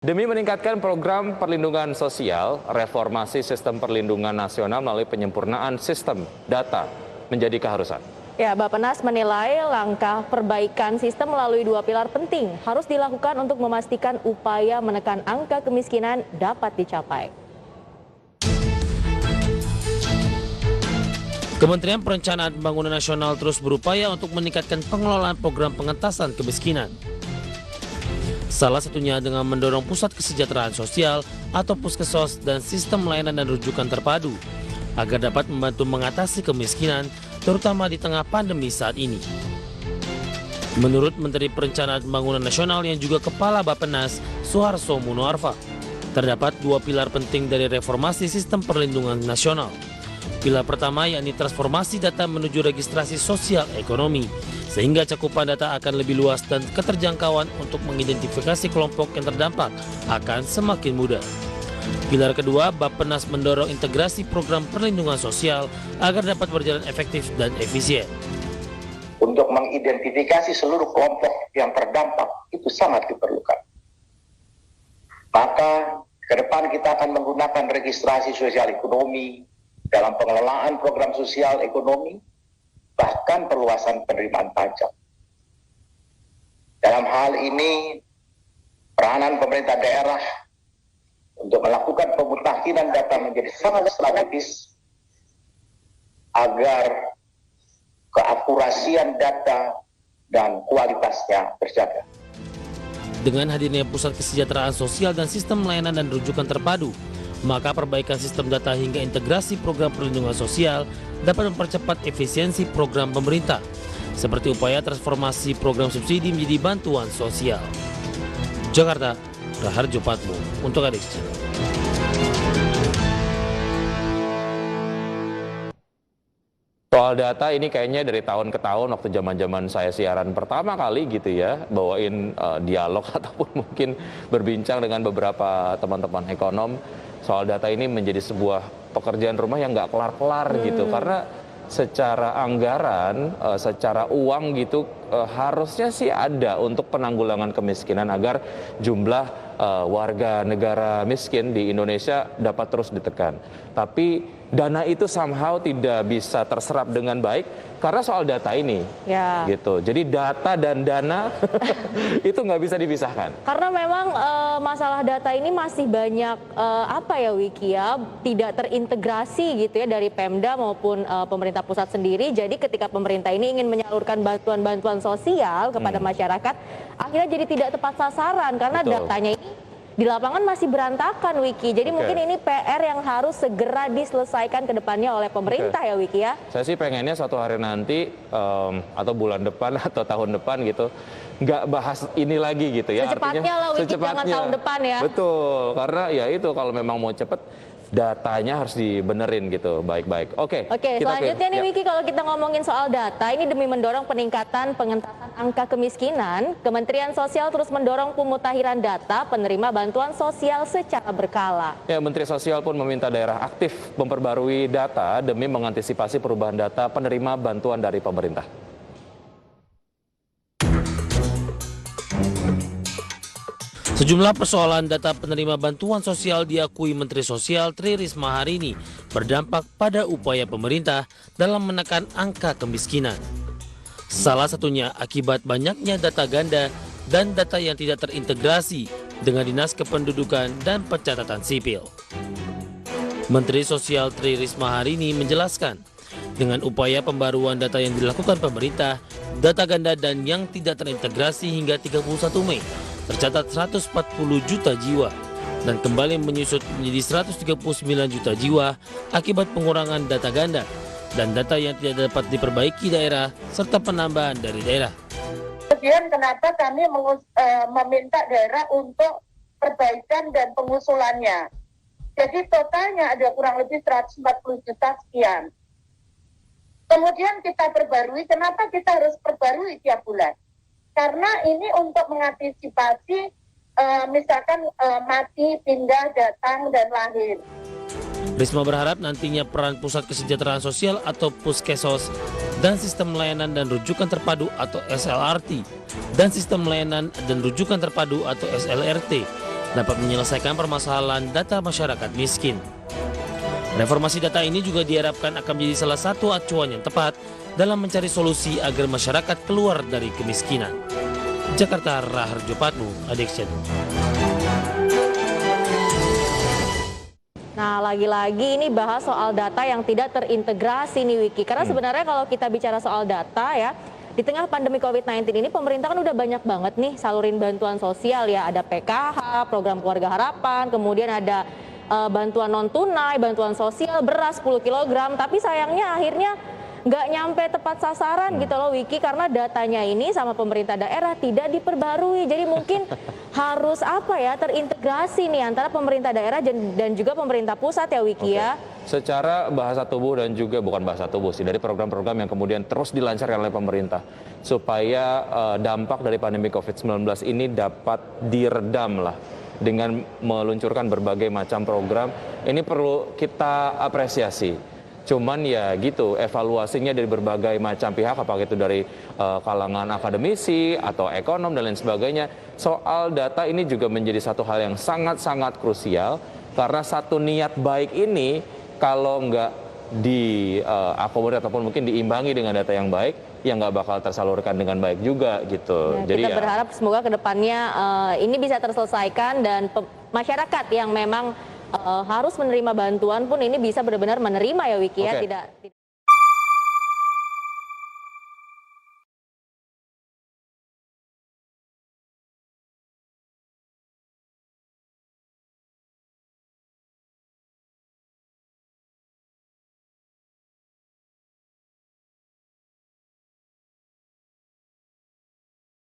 Demi meningkatkan program perlindungan sosial, reformasi sistem perlindungan nasional melalui penyempurnaan sistem data menjadi keharusan. Ya, Bappenas menilai langkah perbaikan sistem melalui dua pilar penting harus dilakukan untuk memastikan upaya menekan angka kemiskinan dapat dicapai. Kementerian Perencanaan Pembangunan Nasional terus berupaya untuk meningkatkan pengelolaan program pengentasan kemiskinan. Salah satunya dengan mendorong pusat kesejahteraan sosial atau Puskesos dan sistem layanan dan rujukan terpadu agar dapat membantu mengatasi kemiskinan terutama di tengah pandemi saat ini. Menurut Menteri Perencanaan Pembangunan Nasional yang juga Kepala Bappenas, Suharso Monoarfa, terdapat dua pilar penting dari reformasi sistem perlindungan nasional. Pilar pertama yakni transformasi data menuju registrasi sosial ekonomi, sehingga cakupan data akan lebih luas dan keterjangkauan untuk mengidentifikasi kelompok yang terdampak akan semakin mudah. Pilar kedua, Bappenas mendorong integrasi program perlindungan sosial agar dapat berjalan efektif dan efisien. Untuk mengidentifikasi seluruh kelompok yang terdampak itu sangat diperlukan. Maka ke depan kita akan menggunakan registrasi sosial ekonomi dalam pengelolaan program sosial ekonomi, bahkan perluasan penerimaan pajak. Dalam hal ini, peranan pemerintah daerah untuk melakukan pemutakhiran data menjadi sangat strategis agar keakurasian data dan kualitasnya terjaga. Dengan hadirnya Pusat Kesejahteraan Sosial dan Sistem Layanan dan Rujukan Terpadu, maka perbaikan sistem data hingga integrasi program perlindungan sosial dapat mempercepat efisiensi program pemerintah, seperti upaya transformasi program subsidi menjadi bantuan sosial. Jakarta, Raharjo Patmo untuk Adik Channel. Soal data ini kayaknya dari tahun ke tahun, waktu zaman-zaman saya siaran pertama kali gitu ya, bawain dialog ataupun mungkin berbincang dengan beberapa teman-teman ekonom, soal data ini menjadi sebuah pekerjaan rumah yang nggak kelar-kelar gitu, karena secara anggaran, secara uang gitu harusnya sih ada untuk penanggulangan kemiskinan agar jumlah warga negara miskin di Indonesia dapat terus ditekan. Tapi dana itu somehow tidak bisa terserap dengan baik karena soal data ini, gitu. Jadi data dan dana itu nggak bisa dipisahkan. Karena memang masalah data ini masih banyak Wiki ya, tidak terintegrasi gitu ya dari Pemda maupun pemerintah pusat sendiri. Jadi ketika pemerintah ini ingin menyalurkan bantuan-bantuan sosial kepada masyarakat, akhirnya jadi tidak tepat sasaran karena datanya ini di lapangan masih berantakan, Wiki. Jadi mungkin ini PR yang harus segera diselesaikan ke depannya oleh pemerintah ya, Wiki ya. Saya sih pengennya suatu hari nanti atau bulan depan atau tahun depan gitu nggak bahas ini lagi gitu ya. Secepatnya lah, Wiki, jangan tahun depan ya. Betul, karena ya itu kalau memang mau cepet datanya harus dibenerin gitu baik-baik. Oke, selanjutnya nih Wiki, kalau kita ngomongin soal data ini demi mendorong peningkatan pengentasan angka kemiskinan, Kementerian Sosial terus mendorong pemutakhiran data penerima bantuan sosial secara berkala. Ya, Menteri Sosial pun meminta daerah aktif memperbarui data demi mengantisipasi perubahan data penerima bantuan dari pemerintah. Sejumlah persoalan data penerima bantuan sosial diakui Menteri Sosial Tri Risma hari ini berdampak pada upaya pemerintah dalam menekan angka kemiskinan. Salah satunya akibat banyaknya data ganda dan data yang tidak terintegrasi dengan Dinas Kependudukan dan Pencatatan Sipil. Menteri Sosial Tri Risma hari ini menjelaskan, dengan upaya pembaruan data yang dilakukan pemerintah, data ganda dan yang tidak terintegrasi hingga 31 Mei tercatat 140 juta jiwa dan kembali menyusut menjadi 139 juta jiwa akibat pengurangan data ganda dan data yang tidak dapat diperbaiki daerah serta penambahan dari daerah. Kemudian kenapa kami meminta daerah untuk perbaikan dan pengusulannya. Jadi totalnya ada kurang lebih 140 juta sekian. Kemudian kita perbarui, kenapa kita harus perbarui tiap bulan? Karena ini untuk mengantisipasi misalkan mati, pindah, datang, dan lahir. Risma berharap nantinya peran Pusat Kesejahteraan Sosial atau Puskesos dan Sistem Layanan dan Rujukan Terpadu atau SLRT dan Sistem Layanan dan Rujukan Terpadu atau SLRT dapat menyelesaikan permasalahan data masyarakat miskin. Reformasi data ini juga diharapkan akan menjadi salah satu acuan yang tepat dalam mencari solusi agar masyarakat keluar dari kemiskinan. Jakarta, Raharjo Patmu, Addiction. Nah, lagi-lagi ini bahas soal data yang tidak terintegrasi nih Wiki. Karena sebenarnya kalau kita bicara soal data ya, di tengah pandemi COVID-19 ini pemerintah kan udah banyak banget nih salurin bantuan sosial ya. Ada PKH, program keluarga harapan, kemudian ada bantuan non tunai, bantuan sosial, beras 10 kg. Tapi sayangnya akhirnya nggak nyampe tepat sasaran gitu loh Wiki, karena datanya ini sama pemerintah daerah tidak diperbarui. Jadi mungkin harus terintegrasi nih antara pemerintah daerah dan juga pemerintah pusat ya Wiki ya. Secara bahasa tubuh dan juga bukan bahasa tubuh sih, dari program-program yang kemudian terus dilancarkan oleh pemerintah supaya dampak dari pandemi COVID-19 ini dapat diredam lah dengan meluncurkan berbagai macam program. Ini perlu kita apresiasi. Cuman ya gitu, evaluasinya dari berbagai macam pihak, apakah itu dari kalangan akademisi atau ekonom dan lain sebagainya. Soal data ini juga menjadi satu hal yang sangat-sangat krusial, karena satu niat baik ini kalau nggak diakomodir ataupun mungkin diimbangi dengan data yang baik, ya nggak bakal tersalurkan dengan baik juga gitu. Ya, jadi kita berharap semoga kedepannya ini bisa terselesaikan dan masyarakat yang memang harus menerima bantuan pun ini bisa benar-benar menerima ya Wiki ya, tidak